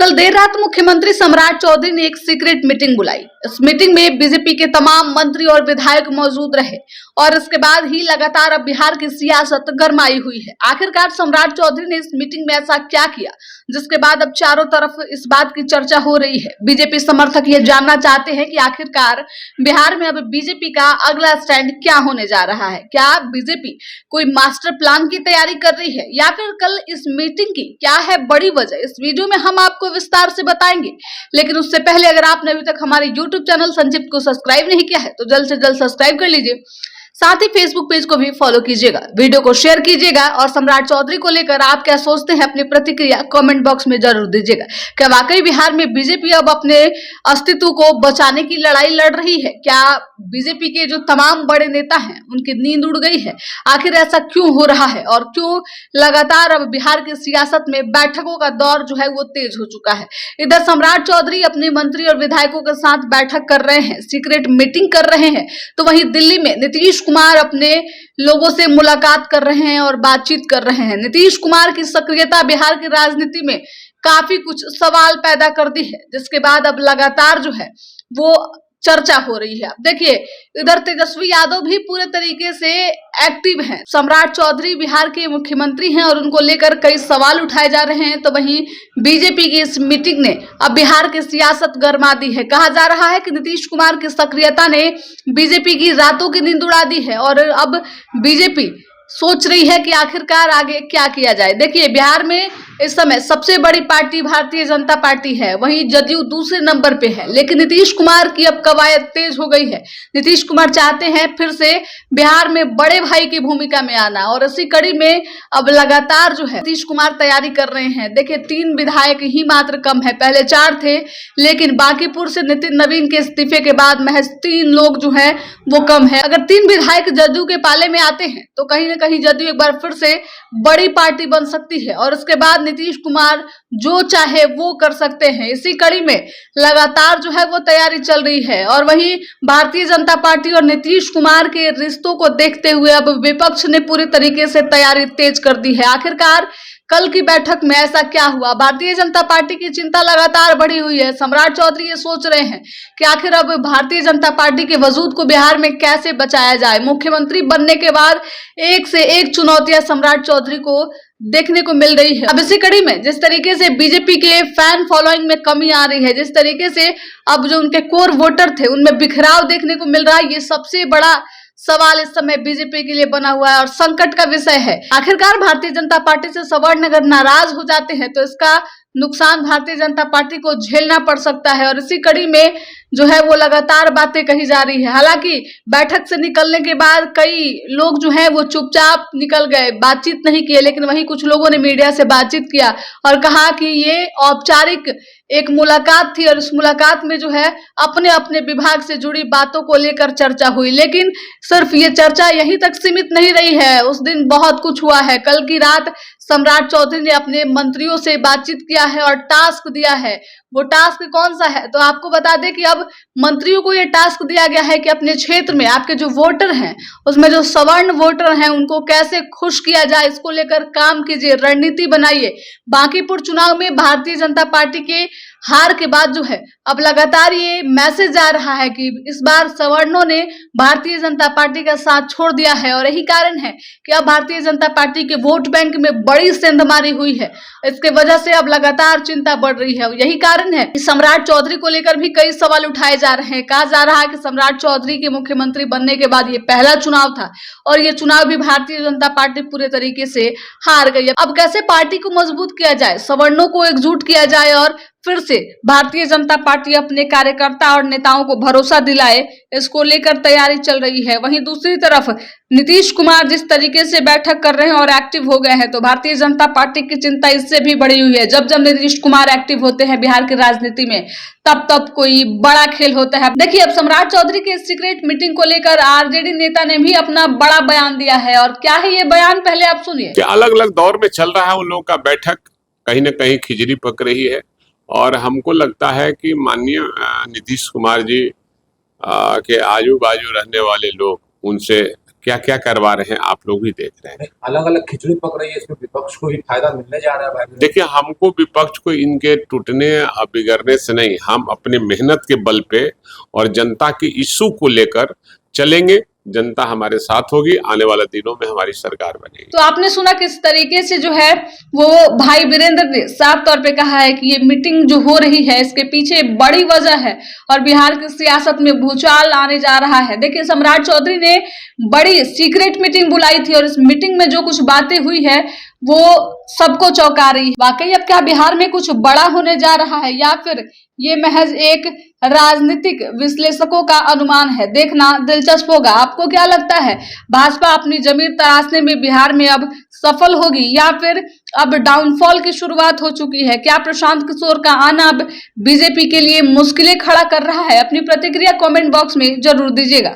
कल देर रात मुख्यमंत्री सम्राट चौधरी ने एक सीक्रेट मीटिंग बुलाई। इस मीटिंग में बीजेपी के तमाम मंत्री और विधायक मौजूद रहे और इसके बाद ही लगातार अब बिहार की सियासत गरमाई हुई है। आखिरकार सम्राट चौधरी ने इस मीटिंग में ऐसा क्या किया जिसके बाद अब चारों तरफ इस बात की चर्चा हो रही है। बीजेपी समर्थक ये जानना चाहते हैं कि आखिरकार बिहार में अब बीजेपी का अगला स्टैंड क्या होने जा रहा है। क्या बीजेपी कोई मास्टर प्लान की तैयारी कर रही है या फिर कल इस मीटिंग की क्या है बड़ी वजह, इस वीडियो में हम आपको विस्तार से बताएंगे। लेकिन उससे पहले अगर आपने अभी तक हमारे YouTube चैनल संक्षिप्त को सब्सक्राइब नहीं किया है तो जल्द से जल्द सब्सक्राइब कर लीजिए। साथ ही फेसबुक पेज को भी फॉलो कीजिएगा, वीडियो को शेयर कीजिएगा और सम्राट चौधरी को लेकर आप क्या सोचते हैं अपनी प्रतिक्रिया कमेंट बॉक्स में जरूर दीजिएगा। क्या वाकई बिहार में बीजेपी अब अपने अस्तित्व को बचाने की लड़ाई लड़ रही है? क्या बीजेपी के जो तमाम बड़े नेता हैं उनकी नींद उड़ गई है? आखिर ऐसा क्यों हो रहा है और क्यों लगातार अब बिहार की सियासत में बैठकों का दौर जो है वो तेज हो चुका है। इधर सम्राट चौधरी अपने मंत्री और विधायकों के साथ बैठक कर रहे हैं, सीक्रेट मीटिंग कर रहे हैं, तो वहीं दिल्ली में नीतीश कुमार अपने लोगों से मुलाकात कर रहे हैं और बातचीत कर रहे हैं। नीतीश कुमार की सक्रियता बिहार की राजनीति में काफी कुछ सवाल पैदा कर दी है, जिसके बाद अब लगातार जो है वो चर्चा हो रही है। अब देखिए, इधर तेजस्वी यादव भी पूरे तरीके से एक्टिव हैं। सम्राट चौधरी बिहार के मुख्यमंत्री हैं और उनको लेकर कई सवाल उठाए जा रहे हैं। तो वहीं बीजेपी की इस मीटिंग ने अब बिहार की सियासत गरमा दी है। कहा जा रहा है कि नीतीश कुमार की सक्रियता ने बीजेपी की रातों की नींद उड़ा दी है और अब बीजेपी सोच रही है कि आखिरकार आगे क्या किया जाए। देखिए, बिहार में इस समय सबसे बड़ी पार्टी भारतीय जनता पार्टी है, वहीं जदयू दूसरे नंबर पे है। लेकिन नीतीश कुमार की अब कवायद तेज हो गई है। नीतीश कुमार चाहते हैं फिर से बिहार में बड़े भाई की भूमिका में आना और इसी कड़ी में अब लगातार जो है नीतीश कुमार तैयारी कर रहे हैं। देखिए, 3 विधायक ही मात्र कम है, पहले 4 थे, लेकिन बांकीपुर से नितिन नवीन के इस्तीफे के बाद महज 3 लोग जो है वो कम है। अगर 3 विधायक जदयू के पाले में आते हैं तो कहीं ना कहीं जदयू एक बार फिर से बड़ी पार्टी बन सकती है और उसके बाद नीतीश कुमार जो चाहे वो कर सकते हैं। इसी कड़ी में लगातार जो है वो तैयारी चल रही है और वहीं भारतीय जनता पार्टी और नीतीश कुमार के रिश्तों को देखते हुए अब विपक्ष ने पूरी तरीके से तैयारी तेज कर दी है। आखिरकार कल की बैठक में ऐसा क्या हुआ? भारतीय जनता पार्टी की चिंता लगातार बढ़ी हुई है। सम्राट चौधरी ये सोच रहे हैं कि आखिर अब भारतीय जनता पार्टी के वजूद को बिहार में कैसे बचाया जाए। मुख्यमंत्री बनने के बाद एक से एक चुनौतियां सम्राट चौधरी को देखने को मिल रही है। अब इसी कड़ी में जिस तरीके से बीजेपी के फैन फॉलोइंग में कमी आ रही है, जिस तरीके से अब जो उनके कोर वोटर थे उनमें बिखराव देखने को मिल रहा है, ये सबसे बड़ा सवाल इस समय बीजेपी के लिए बना हुआ है और संकट का विषय है। आखिरकार भारतीय जनता पार्टी से सवर्ण अगर नाराज हो जाते हैं तो इसका नुकसान भारतीय जनता पार्टी को झेलना पड़ सकता है और इसी कड़ी में जो है वो लगातार बातें कही जा रही है। हालांकि बैठक से निकलने के बाद कई लोग जो है वो चुपचाप निकल गए, बातचीत नहीं किए, लेकिन वहीं कुछ लोगों ने मीडिया से बातचीत किया और कहा कि ये औपचारिक एक मुलाकात थी और इस मुलाकात में जो है अपने अपने विभाग से जुड़ी बातों को लेकर चर्चा हुई। लेकिन सिर्फ ये चर्चा यहीं तक सीमित नहीं रही है, उस दिन बहुत कुछ हुआ है। कल की रात सम्राट चौधरी ने अपने मंत्रियों से बातचीत किया है और टास्क दिया है। वो टास्क कौन सा है तो आपको बता दें कि अब मंत्रियों को ये टास्क दिया गया है कि अपने क्षेत्र में आपके जो वोटर हैं उसमें जो सवर्ण वोटर हैं उनको कैसे खुश किया जाए, इसको लेकर काम कीजिए, रणनीति बनाइए। बांकीपुर चुनाव में भारतीय जनता पार्टी के हार के बाद जो है अब लगातार ये मैसेज आ रहा है कि इस बार सवर्णों ने भारतीय जनता पार्टी का साथ छोड़ दिया है और यही कारण है कि अब भारतीय जनता पार्टी के वोट बैंक में बड़ी सेंधमारी हुई है। इसके वजह से अब लगातार चिंता बढ़ रही है। यही कारण है कि सम्राट चौधरी को लेकर भी कई सवाल उठाए जा रहे हैं। कहा जा रहा है कि सम्राट चौधरी के मुख्यमंत्री बनने के बाद ये पहला चुनाव था और ये चुनाव भी भारतीय जनता पार्टी पूरे तरीके से हार गई। अब कैसे पार्टी को मजबूत किया जाए, सवर्णों को एकजुट किया जाए और फिर से भारतीय जनता पार्टी अपने कार्यकर्ता और नेताओं को भरोसा दिलाए, इसको लेकर तैयारी चल रही है। वहीं दूसरी तरफ नीतीश कुमार जिस तरीके से बैठक कर रहे हैं और एक्टिव हो गए हैं तो भारतीय जनता पार्टी की चिंता इससे भी बढ़ी हुई है। जब जब नीतीश कुमार एक्टिव होते हैं बिहार की राजनीति में तब तब कोई बड़ा खेल होता है। देखिए, अब सम्राट चौधरी के सीक्रेट मीटिंग को लेकर आरजेडी नेता ने भी अपना बड़ा बयान दिया है और क्या है ये बयान, पहले आप सुनिए। अलग अलग दौर में चल रहा है उन लोगों का बैठक, कहीं ना कहीं खिचड़ी पक रही है और हमको लगता है कि माननीय नीतीश कुमार जी के आजू बाजू रहने वाले लोग उनसे क्या क्या करवा रहे हैं आप लोग ही देख रहे हैं। अलग अलग खिचड़ी पक रही है, इसमें विपक्ष को ही फायदा मिलने जा रहा है भाई। देखिए, हमको विपक्ष को इनके टूटने और बिगड़ने से नहीं, हम अपने मेहनत के बल पे और जनता की इश्यू को लेकर चलेंगे। जनता हमारे साथ होगी, आने वाले दिनों में हमारी सरकार बनेगी। तो आपने सुना किस तरीके से जो है वो भाई वीरेंद्र ने साफ तौर पे कहा है कि ये मीटिंग जो हो रही है इसके पीछे बड़ी वजह है और बिहार की सियासत में भूचाल आने जा रहा है। देखिए, सम्राट चौधरी ने बड़ी सीक्रेट मीटिंग बुलाई थी और इस मीटिंग में जो कुछ बातें हुई है वो सबको चौंका रही है। वाकई अब क्या बिहार में कुछ बड़ा होने जा रहा है या फिर ये महज एक राजनीतिक विश्लेषकों का अनुमान है? देखना दिलचस्प होगा। आपको क्या लगता है, भाजपा अपनी जमीन तराशने में बिहार में अब सफल होगी या फिर अब डाउनफॉल की शुरुआत हो चुकी है? क्या प्रशांत किशोर का आना अब बीजेपी के लिए मुश्किलें खड़ा कर रहा है? अपनी प्रतिक्रिया कमेंट बॉक्स में जरूर दीजिएगा।